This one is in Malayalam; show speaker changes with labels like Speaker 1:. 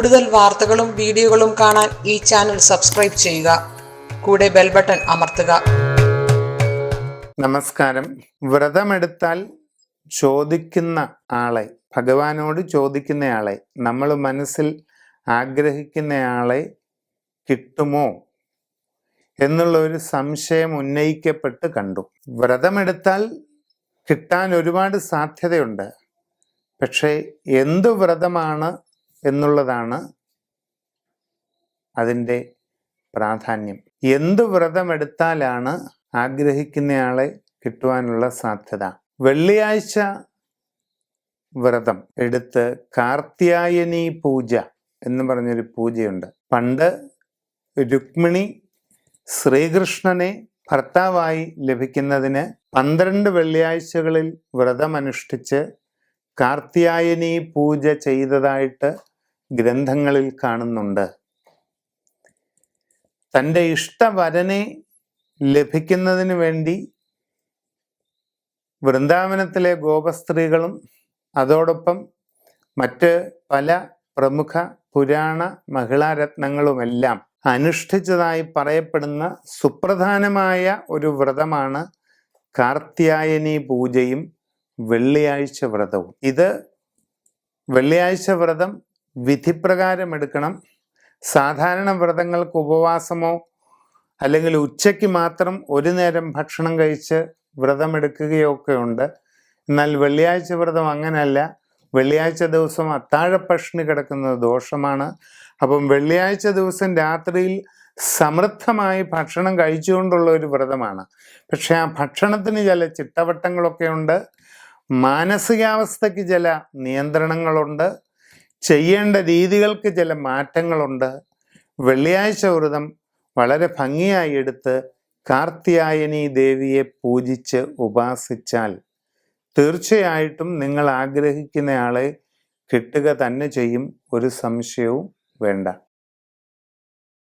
Speaker 1: കൂടുതൽ വാർത്തകളും വീഡിയോകളും കാണാൻ ഈ ചാനൽ സബ്സ്ക്രൈബ് ചെയ്യുക. കൂടെ ബെൽ ബട്ടൺ അമർത്തുക.
Speaker 2: നമസ്കാരം. വ്രതമെടുത്താൽ ചോദിക്കുന്ന ആളെ, ഭഗവാനോട് ചോദിക്കുന്നയാളെ, നമ്മൾ മനസ്സിൽ ആഗ്രഹിക്കുന്നയാളെ കിട്ടുമോ എന്നുള്ള ഒരു സംശയം ഉന്നയിക്കപ്പെട്ട് കണ്ടു. വ്രതമെടുത്താൽ കിട്ടാൻ ഒരുപാട് സാധ്യതയുണ്ട്. പക്ഷേ എന്തു വ്രതമാണ് എന്നുള്ളതാണ് അതിൻ്റെ പ്രാധാന്യം. എന്തു വ്രതമെടുത്താലാണ് ആഗ്രഹിക്കുന്നയാളെ കിട്ടുവാനുള്ള സാധ്യത? വെള്ളിയാഴ്ച വ്രതം എടുത്ത് കാർത്യായനി പൂജ എന്ന് പറഞ്ഞൊരു പൂജയുണ്ട്. പണ്ട് രുക്മിണി ശ്രീകൃഷ്ണനെ ഭർത്താവായി ലഭിക്കുന്നതിന് 12 വെള്ളിയാഴ്ചകളിൽ വ്രതമനുഷ്ഠിച്ച് കാർത്യായനി പൂജ ചെയ്തതായിട്ട് ഗ്രന്ഥങ്ങളിൽ കാണുന്നുണ്ട്. തൻ്റെ ഇഷ്ടവരനെ ലഭിക്കുന്നതിന് വേണ്ടി വൃന്ദാവനത്തിലെ ഗോപസ്ത്രീകളും അതോടൊപ്പം മറ്റ് പല പ്രമുഖ പുരാണ മഹിളാരത്നങ്ങളുമെല്ലാം അനുഷ്ഠിച്ചതായി പറയപ്പെടുന്ന സുപ്രധാനമായ ഒരു വ്രതമാണ് കാർത്യായനി പൂജയും വെള്ളിയാഴ്ച വ്രതവും. ഇത് വെള്ളിയാഴ്ച വ്രതം വിധിപ്രകാരം എടുക്കണം. സാധാരണ വ്രതങ്ങൾക്ക് ഉപവാസമോ അല്ലെങ്കിൽ ഉച്ചയ്ക്ക് മാത്രം ഒരു നേരം ഭക്ഷണം കഴിച്ച് വ്രതമെടുക്കുകയോ ഒക്കെ ഉണ്ട്. എന്നാൽ വെള്ളിയാഴ്ച വ്രതം അങ്ങനെയല്ല. വെള്ളിയാഴ്ച ദിവസം അത്താഴപ്പഷ്ണി കിടക്കുന്നത് ദോഷമാണ്. അപ്പം വെള്ളിയാഴ്ച ദിവസം രാത്രിയിൽ സമൃദ്ധമായി ഭക്ഷണം കഴിച്ചുകൊണ്ടുള്ള ഒരു വ്രതമാണ്. പക്ഷെ ആ ഭക്ഷണത്തിന് ചില ചിട്ടവട്ടങ്ങളൊക്കെ ഉണ്ട്. മാനസികാവസ്ഥയ്ക്ക് ചില നിയന്ത്രണങ്ങളുണ്ട്. ചെയ്യേണ്ട രീതികൾക്ക് ചില മാറ്റങ്ങളുണ്ട്. വെള്ളിയാഴ്ച വ്രതം വളരെ ഭംഗിയായി എടുത്ത് കാർത്യായനി ദേവിയെ പൂജിച്ച് ഉപാസിച്ചാൽ തീർച്ചയായിട്ടും നിങ്ങൾ ആഗ്രഹിക്കുന്നയാളെ കിട്ടുക തന്നെ ചെയ്യും. ഒരു സംശയവും വേണ്ട.